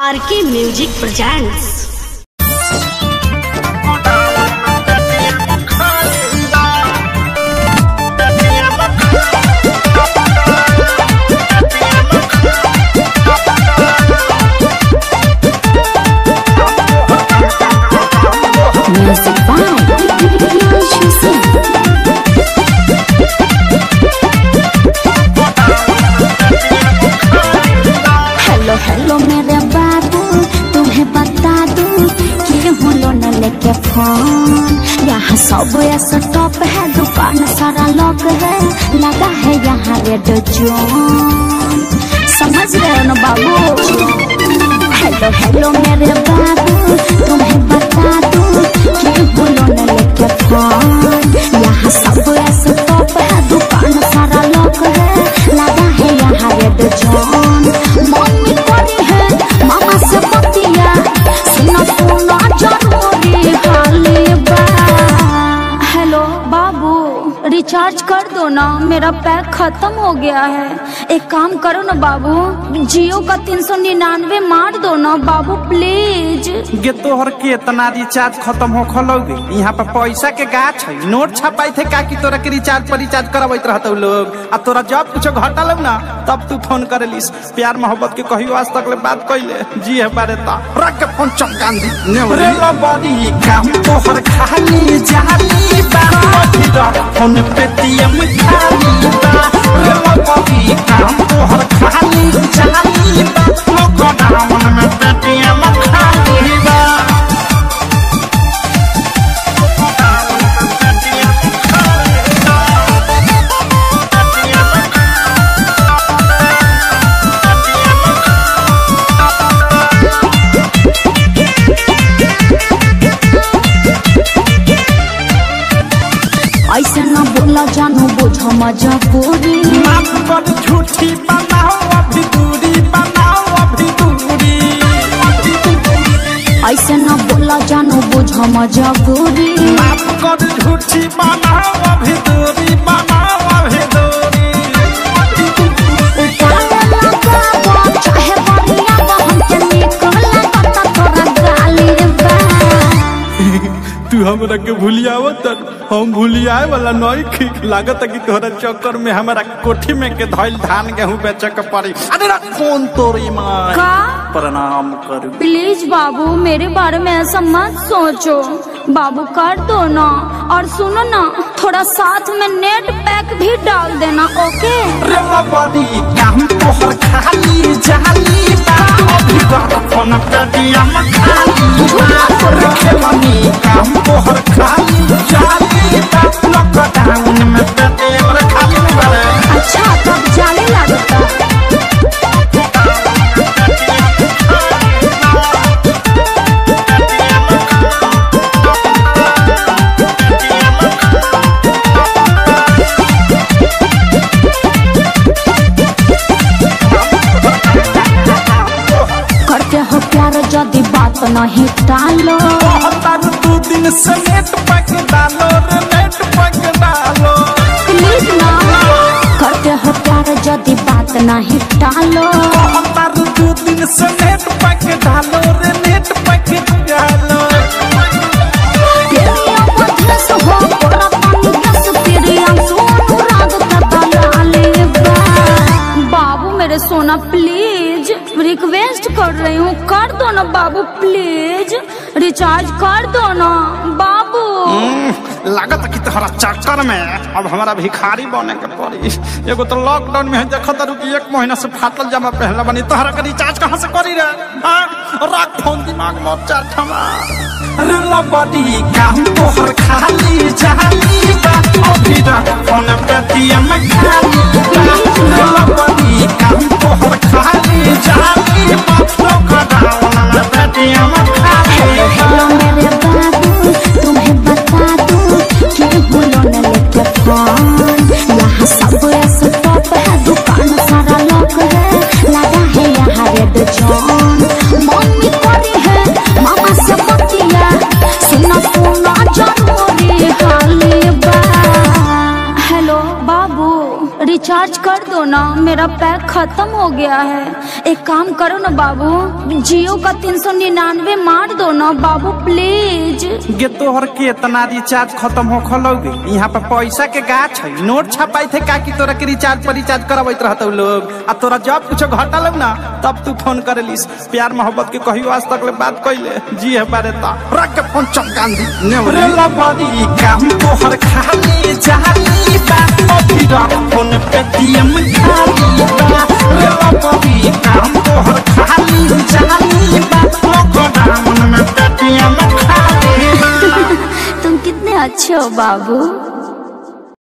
RK music presents. Hello hello मेरे बाबू, तुम्हें बता दूं कि हूँ लोन लेके फोन। यहाँ सब ऐसा टॉप है, दुकान सारा लॉक है, लगा है यहाँ रेड जोन। समझ रहे हो ना बाबू? हेलो हेलो मेरे बाबू, तुम्हें बता दूं कि हूँ लोन लेके फोन। यहाँ सब ऐसा टॉप है, दुकान सारा लॉक है, लगा है यहाँ रेड जोन। मम्मी करी है मामा से बतिया, सुना सुना जरूरी हाली बा। हेलो बाबू, रिचार्ज कर दो ना, मेरा पैक खत्म हो गया है। एक काम करो ना बाबू, जियो का 399 मार दो ना बाबू प्लीज। गे तोहर के इतना रिचार्ज खत्म हो खलोगे? यहाँ पर पैसा के गाछ है, नोट छपाई थे का कि तोरा के रिचार्ज पर रिचार्ज करवाइत रहते लोग। आ तोरा जब कुछ घटल ना तब तू फोन करेलिस। प्यार मोहब्बत के कहियो आज तक ले बात कइले जी है बारे ता रख के फोन चमकान दी रे बड़ी काम तोहर खाली जाली बा। फोन पेटीएम खाली बा रे बड़ी काम तोहर खाली जाली बा। लॉकडाउन में पेटीएम खाली बा। ऐसे न बोला जानू, बुझो मजबूरी। माफ कर झूठी बनाओ अभी दूरी, बनाओ अभी दूरी। ऐसे न बोला जानू, बुझो मजबूरी। माफ कर झूठी बनाओ अभी दूरी, बनाओ अभी दूरी। चाहे बढ़िया हमके निकल पता तोरा गाली बा। तू हमरा के भूलियावत, हम भूलियाए वाला नहीं खी। लागत कि तोहरा चक्कर में हमारा कोठी में के धइल धान गेहूं बेचे के पड़ी। अरे कौन तोरी मां का प्रणाम करू। प्लीज बाबू, मेरे बारे में ऐसा मत सोचो बाबू, कर दो ना। और सुनो ना, थोड़ा साथ में नेट पैक भी डाल देना, ओके? रे बड़ी काम तोहर खाली जाली बा। अभी तक फोन पेटीएम खाली बा। रे खेलनी काम तोहर खाली जाली बा। लॉकडाउन में पेटीएम खाली बा। अच्छा तब जाने लगता। करते हो प्यार यदि बात नहीं टालो। दू दिन से नेट पैक डालो रे, नेट पैक डालो प्लीज ना। करते हो प्यार यदि बात नहीं टालो। दू दिन से नेट पैक डालो रे, नेट पैक डालो। बाबू मेरे सोना प्लीज, रिक्वेस्ट कर रही हूँ, कर दो ना बाबू प्लीज, रिचार्ज कर दो ना बाबू। लागत कि तोहरा चक्कर में अब हमारा भिखारी बने के पड़ी। एगो तो लॉकडाउन में देखत रु कि 1 महीना से फाटल जामा पहला बनी। तोहरा के रिचार्ज कहाँ से करी रे? रख फोन, दिमाग में चाट हमार। रे बड़ी काम तोहर खाली जाली बा। अभी तक फोन पेटीएम खाली बा। रे बड़ी काम तोहर खाली जाली बा। लॉकडाउन में पेटीएम खाली बा। हेलो मेरे बाबू, तुम्हें बता दूं कि हूँ लोन लेके फोन। यहाँ सब ऐसा टॉप है, दुकान सारा लॉक है, लगा है यहाँ रेड जोन। मम्मी करी है मामा से बतिया, सुना सुना जरूरी हाली बा। हेलो बाबू, रिचार्ज कर दो ना, मेरा पैक खत्म हो गया है। एक काम करो ना बाबू, जियो का 399 मार दो ना बाबू प्लीज। गे तोहर के इतना रिचार्ज खत्म हो खलोगे, यहाँ पे पैसा के गाछ है, नोट छपाई थे का कि तोरा के रिचार्ज पर रिचार्ज करवाइत रहते लोग। आ तोरा जब कुछ घटल ना तब तू फोन करेलिस। प्यार मोहब्बत के कहियो आज तक ले बात कैले जी है बारे ता रख के फोन चमकांदी ने लबड़ी काम तोहर खाली जाली बा अभी रख फोन पेटीएम खाली बा। लबड़ी काम तोहर खाली जाली बा लॉकडाउन में पेटीएम खाली बा। तुम कितने अच्छे हो बाबू।